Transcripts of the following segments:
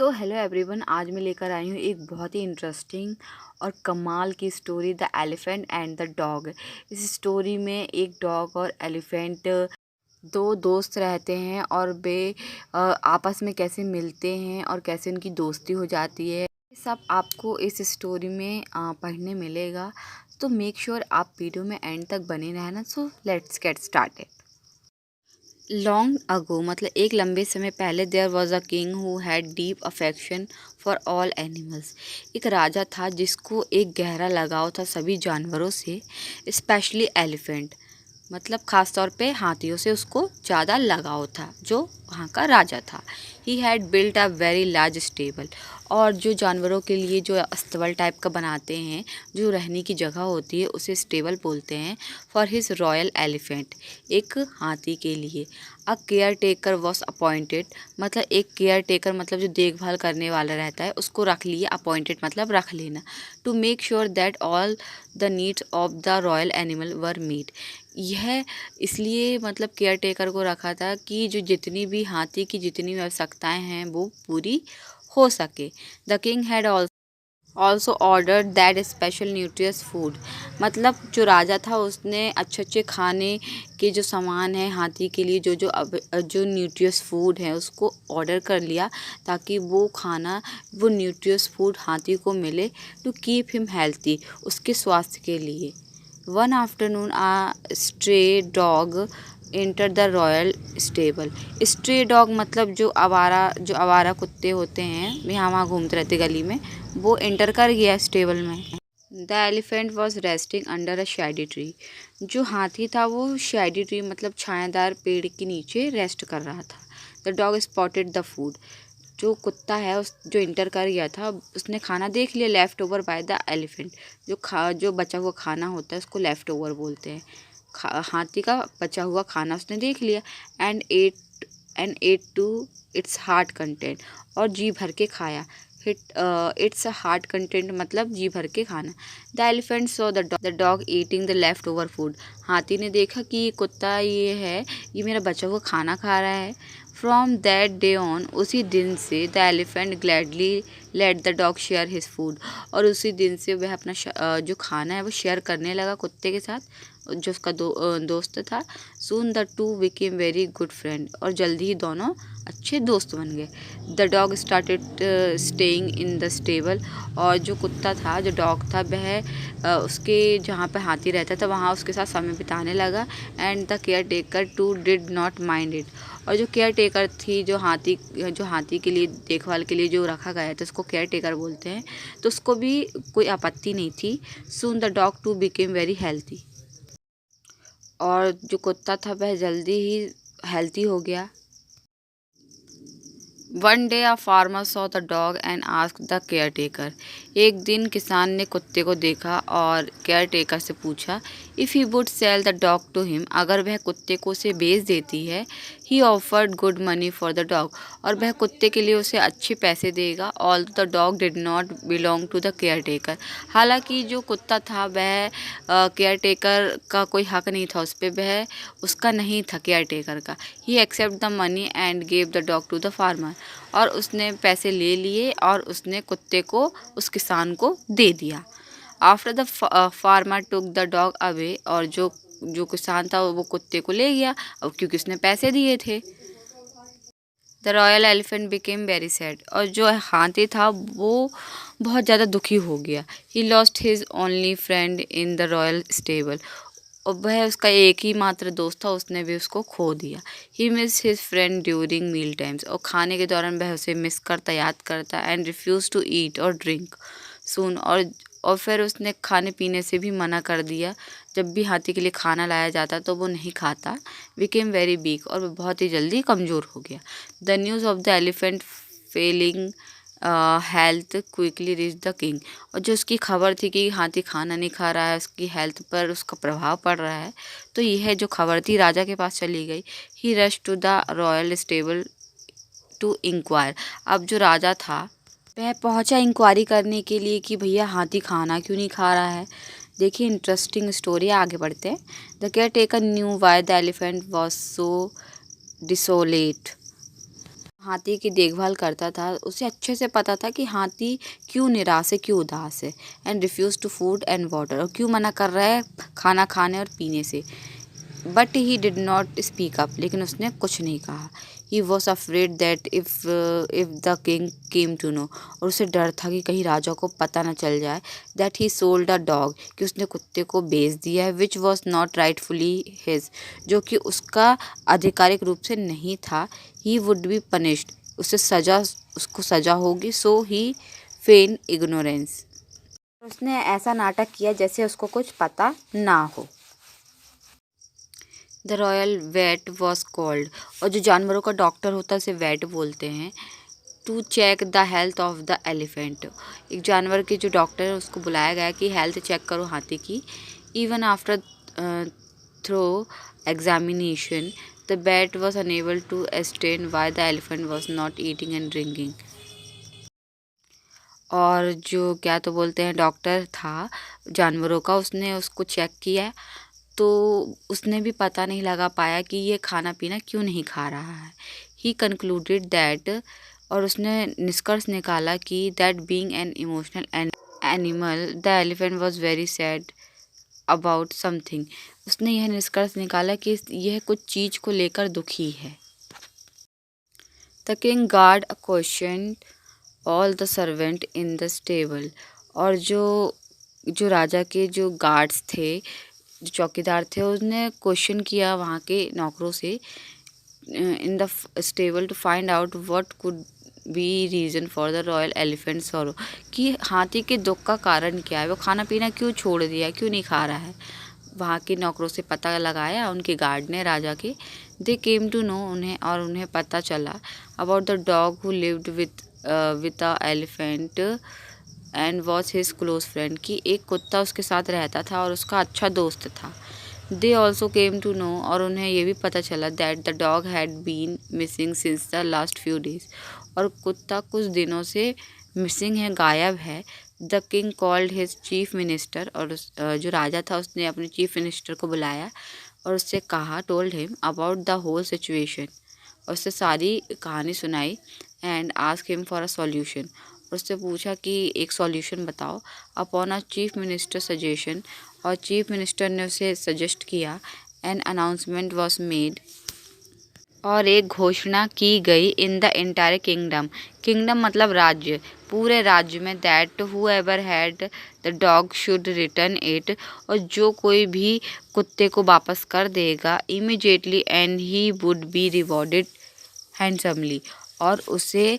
So hello everyone, आज मैं लेकर आई हूँ एक बहुत ही इंटरेस्टिंग और कमाल की story, the elephant and the dog. इस स्टोरी में एक डॉग और एलिफेंट दो दोस्त रहते हैं और वे आपस में कैसे मिलते हैं और कैसे उनकी दोस्ती हो जाती है, ये सब आपको इस स्टोरी में पढ़ने मिलेगा। तो मेक श्योर आप वीडियो में एंड तक बने रहना। So let's get started. Long ago मतलब एक लंबे समय पहले there was a king who had deep affection for all animals. एक राजा था जिसको एक गहरा लगाव था सभी जानवरों से, स्पेशली एलिफेंट मतलब ख़ास तौर पे हाथियों से उसको ज़्यादा लगाव था, जो वहाँ का राजा था। He had built a very large stable, और जो जानवरों के लिए जो अस्तबल टाइप का बनाते हैं, जो रहने की जगह होती है, उसे स्टेबल बोलते हैं। फॉर हिज रॉयल एलिफेंट, एक हाथी के लिए। अ केयर टेकर वॉज अपॉइंटेड, मतलब एक केयर टेकर मतलब जो देखभाल करने वाला रहता है, उसको रख लिया। अपॉइंटेड मतलब रख लेना। To make sure that all the needs of the royal animal were met. यह इसलिए मतलब केयर टेकर को रखा था कि जो जितनी भी हाथी की जितनी भी आवश्यकताएं हैं वो पूरी हो सके। The king had also order that special nutritious food, मतलब जो राजा था उसने अच्छे अच्छे खाने के जो सामान है हाथी के लिए, जो न्यूट्रियस फूड है उसको ऑर्डर कर लिया, ताकि वो खाना, वो न्यूट्रियस फूड हाथी को मिले, टू कीप हिम हेल्थी, उसके स्वास्थ्य के लिए। One afternoon a stray dog enter the royal stable. Stray dog मतलब जो आवारा कुत्ते होते हैं, यहाँ वहाँ घूमते रहते गली में, वो एंटर कर गया स्टेबल में। The elephant was resting under a Shady tree. जो हाथी था वो शैडी ट्री मतलब छायादार पेड़ के नीचे रेस्ट कर रहा था। The dog spotted the food. जो कुत्ता है उस जो इंटर कर गया था, उसने खाना देख लिया। Left over by the elephant, जो बचा हुआ खाना होता है उसको लेफ्ट ओवर बोलते हैं। हाथी का बचा हुआ खाना उसने देख लिया। And ate to its heart content, और जी भर के खाया। इट्स हार्ट कंटेंट मतलब जी भर के खाना। The elephant so the dog eating the left over food. हाथी ने देखा कि ये कुत्ता ये मेरा बचा हुआ खाना खा रहा है। फ्रॉम दैट डे ऑन, उसी दिन से the elephant gladly let the dog share his food, और उसी दिन से वह अपना जो खाना है वो शेयर करने लगा कुत्ते के साथ, जो उसका दोस्त था। Soon the two became very good friend, और जल्दी ही दोनों अच्छे दोस्त बन गए। The dog started staying in the stable, और जो कुत्ता था, जो डॉग था, वह उसके जहाँ पे हाथी रहता था वहाँ उसके साथ समय बिताने लगा। And the care taker too did not mind it, और जो केयर टेकर थी, जो हाथी के लिए देखभाल के लिए जो रखा गया था, उसको केयर टेकर बोलते हैं, तो उसको भी कोई आपत्ति नहीं थी। Soon the dog too became very healthy, और जो कुत्ता था वह जल्दी ही हेल्थी हो गया। One day a farmer saw the dog and asked the care taker. एक दिन किसान ने कुत्ते को देखा और केयर टेकर से पूछा, if he would sell the dog to him, अगर वह कुत्ते को उसे बेच देती है। He offered good money for the dog, और वह कुत्ते के लिए उसे अच्छे पैसे देगा। All the dog did not belong to the care taker, हालांकि जो कुत्ता था वह केयर टेकर का कोई हक नहीं था उस पर, वह उसका नहीं था केयर टेकर का। He accept the money and gave the dog to the farmer, और उसने पैसे ले लिए और उसने कुत्ते को उस किसान को दे दिया। After the farmer took the dog away, और जो किसान था वो कुत्ते को ले गया, अब क्योंकि उसने पैसे दिए थे। The royal elephant became very sad, और जो हाथी था वो बहुत ज़्यादा दुखी हो गया। He lost his only friend in the royal stable, और वह उसका एक ही मात्र दोस्त था, उसने भी उसको खो दिया। ही मिस हिज फ्रेंड ड्यूरिंग मील टाइम्स, और खाने के दौरान वह उसे मिस करता, याद करता। एंड रिफ्यूज टू ईट और ड्रिंक सून, और फिर उसने खाने पीने से भी मना कर दिया। जब भी हाथी के लिए खाना लाया जाता तो वो नहीं खाता। बिकेम वेरी वीक, और वह बहुत ही जल्दी कमज़ोर हो गया। The news of the elephant failing health quickly reach the king, और जो उसकी खबर थी कि हाथी खाना नहीं खा रहा है, उसकी हेल्थ पर उसका प्रभाव पड़ रहा है, तो यह जो खबर थी राजा के पास चली गई। He rush to the royal stable to inquire, अब जो राजा था वह पहुंचा इंक्वायरी करने के लिए कि भैया हाथी खाना क्यों नहीं खा रहा है। देखिए इंटरेस्टिंग स्टोरी, आगे बढ़ते हैं। The care taker knew why the elephant was so desolate. हाथी की देखभाल करता था। उसे अच्छे से पता था कि हाथी क्यों निराश है, क्यों उदास है, and refuse to food and water, और क्यों मना कर रहा है खाना खाने और पीने से। But he did not speak up, लेकिन उसने कुछ नहीं कहा। He was afraid that if the king came to know, और उसे डर था कि कहीं राजा को पता न चल जाए that he sold a dog, कि उसने कुत्ते को बेच दिया है, which was not rightfully his, जो कि उसका आधिकारिक रूप से नहीं था। ही वुड बी पनिश्ड, उसको सजा होगी। सो ही फेन इग्नोरेंस, उसने ऐसा नाटक किया जैसे उसको कुछ पता ना हो। The royal wait was called, और जो जानवरों का डॉक्टर होता है उसे वेट बोलते हैं। To check the health of the elephant, एक जानवर के जो डॉक्टर है उसको बुलाया गया कि हेल्थ चेक करो हाथी की। Even after thorough examination the vet was unable to ascertain why the elephant was not eating and drinking. और जो क्या तो बोलते हैं डॉक्टर था जानवरों का, उसने उसको चेक किया तो उसने भी पता नहीं लगा पाया कि ये खाना पीना क्यों नहीं खा रहा है। ही कंक्लूडेड दैट, और उसने निष्कर्ष निकाला कि that being an emotional animal the elephant was very sad about something. उसने यह निष्कर्ष निकाला कि यह कुछ चीज़ को लेकर दुखी है। The king guard question all the servant in the stable, और जो जो राजा के जो गार्ड्स थे, जो चौकीदार थे, उसने क्वेश्चन किया वहाँ के नौकरों से in the stable to find out what could be reason for the royal elephant sorrow, कि हाथी के दुख का कारण क्या है, वो खाना पीना क्यों छोड़ दिया, क्यों नहीं खा रहा है। वहाँ के नौकरों से पता लगाया उनके गार्ड ने राजा के। दे केम टू नो, उन्हें पता चला about the dog who lived with the elephant and was his close friend, कि एक कुत्ता उसके साथ रहता था और उसका अच्छा दोस्त था। They also came to know, और उन्हें ये भी पता चला that the dog had been missing since the last few days, और कुत्ता कुछ दिनों से मिसिंग है, गायब है। The king called his chief minister, और जो राजा था उसने अपने चीफ मिनिस्टर को बुलाया और उससे कहा, told him about the whole situation, और उससे सारी कहानी सुनाई। And ask him for a solution, और उससे पूछा कि एक सॉल्यूशन बताओ। Upon a chief minister suggestion, और चीफ मिनिस्टर ने उसे सजेस्ट किया। एन अनाउंसमेंट वॉज मेड, और एक घोषणा की गई in the entire kingdom, kingdom मतलब राज्य, पूरे राज्य में, that whoever had the dog should return it, और जो कोई भी कुत्ते को वापस कर देगा immediately, and he would be rewarded handsomely, और उसे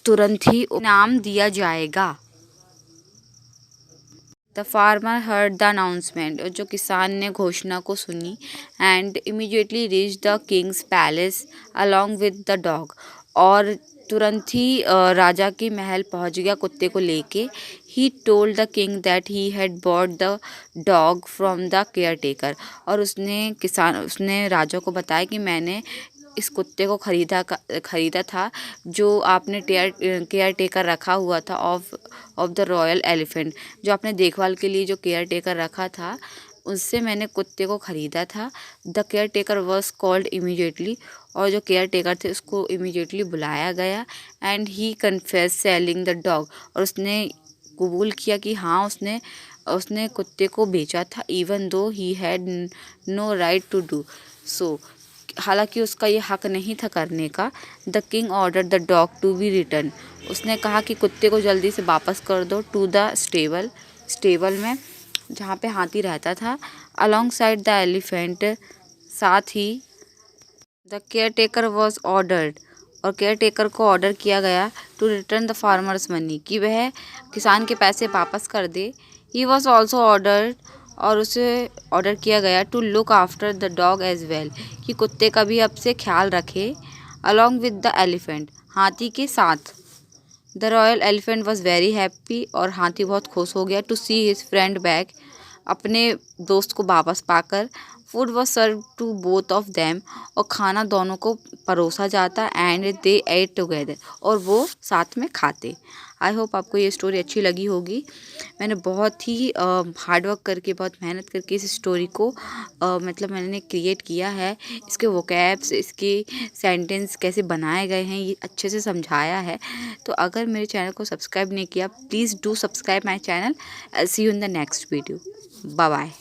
तुरंत ही इनाम दिया जाएगा। The farmer heard the announcement, जो किसान ने घोषणा को सुनी, and immediately reach the king's palace along with the dog, और तुरंत ही राजा के महल पहुंच गया कुत्ते को लेके। He told the king that he had bought the dog from the care taker, और उसने राजा को बताया कि मैंने इस कुत्ते को खरीदा था जो आपने केयर टेकर रखा हुआ था ऑफ द रॉयल एलिफेंट, जो आपने देखभाल के लिए जो केयर टेकर रखा था उससे मैंने कुत्ते को ख़रीदा था। The care taker was called immediately, और जो केयर टेकर थे उसको इमीडिएटली बुलाया गया। And he confess selling the dog, और उसने कबूल किया कि हाँ उसने उसने कुत्ते को बेचा था, even though he had no right to do so, हालांकि उसका ये हक नहीं था करने का। The king order the dog to be return, उसने कहा कि कुत्ते को जल्दी से वापस कर दो टू द स्टेबल में जहाँ पे हाथी रहता था, अलॉन्ग साइड द एलिफेंट, साथ ही the care taker was ordered, और केयर टेकर को ऑर्डर किया गया to return the farmer's money, कि वह किसान के पैसे वापस कर दे। ही वॉज ऑल्सो ऑर्डर्ड, और उसे ऑर्डर किया गया to look after the dog as well, कि कुत्ते का भी अब से ख्याल रखे, अलॉन्ग विद द एलिफेंट, हाथी के साथ। The royal elephant was very happy, और हाथी बहुत खुश हो गया to see his friend back, अपने दोस्त को वापस पाकर। Food was serve to both of them, और खाना दोनों को परोसा जाता एंड दे एट टुगेदर, और वो साथ में खाते। आई होप आपको ये स्टोरी अच्छी लगी होगी। मैंने बहुत ही हार्ड वर्क करके, बहुत मेहनत करके इस स्टोरी को मतलब मैंने क्रिएट किया है। इसके वोकैब्स, इसके सेंटेंस कैसे बनाए गए हैं, ये अच्छे से समझाया है। तो अगर मेरे चैनल को सब्सक्राइब नहीं किया, please do subscribe my channel. See you in the next video. Bye bye.